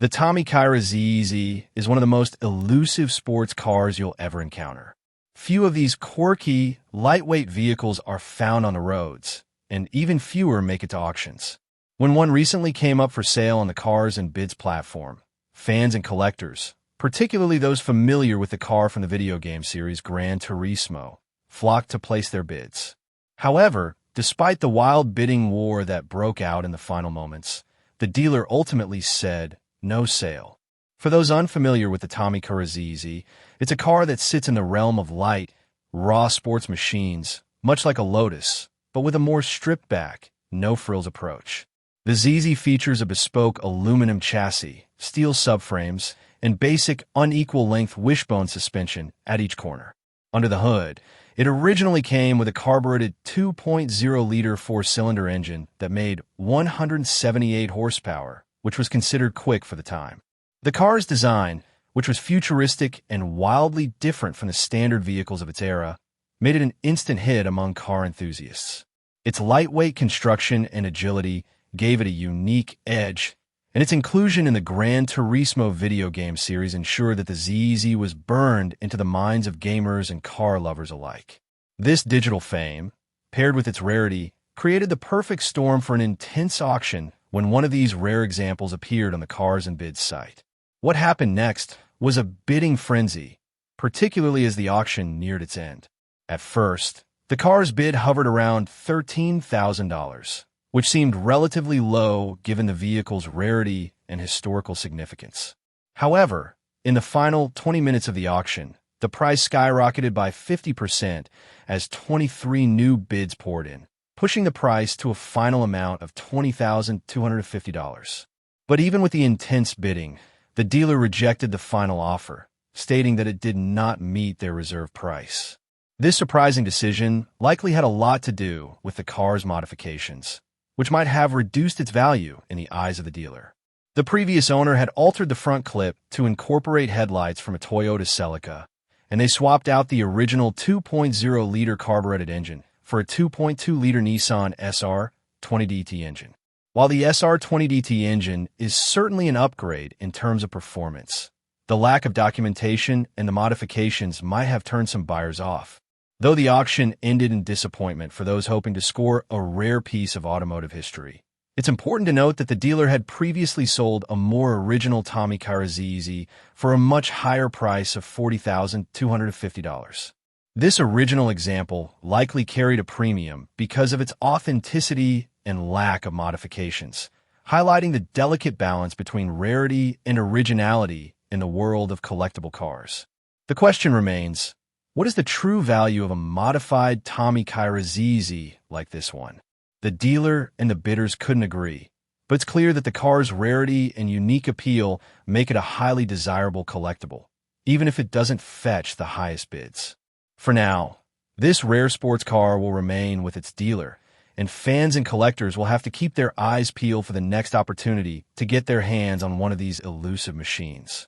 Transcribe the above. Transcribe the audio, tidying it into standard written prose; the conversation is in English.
The TommyKaira ZZ is one of the most elusive sports cars you'll ever encounter. Few of these quirky, lightweight vehicles are found on the roads, and even fewer make it to auctions. When one recently came up for sale on the Cars and Bids platform, fans and collectors, particularly those familiar with the car from the video game series Gran Turismo, flocked to place their bids. However, despite the wild bidding war that broke out in the final moments, the dealer ultimately said, "No sale." For those unfamiliar with the TommyKaira ZZ, it's a car that sits in the realm of light, raw sports machines, much like a Lotus, but with a more stripped-back, no-frills approach. The ZZ features a bespoke aluminum chassis, steel subframes, and basic unequal-length wishbone suspension at each corner. Under the hood, it originally came with a carbureted 2.0-liter four-cylinder engine that made 178 horsepower, which was considered quick for the time. The car's design, which was futuristic and wildly different from the standard vehicles of its era, made it an instant hit among car enthusiasts. Its lightweight construction and agility gave it a unique edge, and its inclusion in the Gran Turismo video game series ensured that the ZZ was burned into the minds of gamers and car lovers alike. This digital fame, paired with its rarity, created the perfect storm for an intense auction when one of these rare examples appeared on the Cars and Bids site. What happened next was a bidding frenzy, particularly as the auction neared its end. At first, the car's bid hovered around $13,000, which seemed relatively low given the vehicle's rarity and historical significance. However, in the final 20 minutes of the auction, the price skyrocketed by 50% as 23 new bids poured in, pushing the price to a final amount of $20,250. But even with the intense bidding, the dealer rejected the final offer, stating that it did not meet their reserve price. This surprising decision likely had a lot to do with the car's modifications, which might have reduced its value in the eyes of the dealer. The previous owner had altered the front clip to incorporate headlights from a Toyota Celica, and they swapped out the original 2.0-liter carbureted engine for a 2.2-liter Nissan SR20DT engine. While the SR20DT engine is certainly an upgrade in terms of performance, the lack of documentation and the modifications might have turned some buyers off. Though the auction ended in disappointment for those hoping to score a rare piece of automotive history, it's important to note that the dealer had previously sold a more original TommyKaira ZZ for a much higher price of $40,250. This original example likely carried a premium because of its authenticity and lack of modifications, highlighting the delicate balance between rarity and originality in the world of collectible cars. The question remains, what is the true value of a modified TommyKaira ZZ like this one? The dealer and the bidders couldn't agree, but it's clear that the car's rarity and unique appeal make it a highly desirable collectible, even if it doesn't fetch the highest bids. For now, this rare sports car will remain with its dealer, and fans and collectors will have to keep their eyes peeled for the next opportunity to get their hands on one of these elusive machines.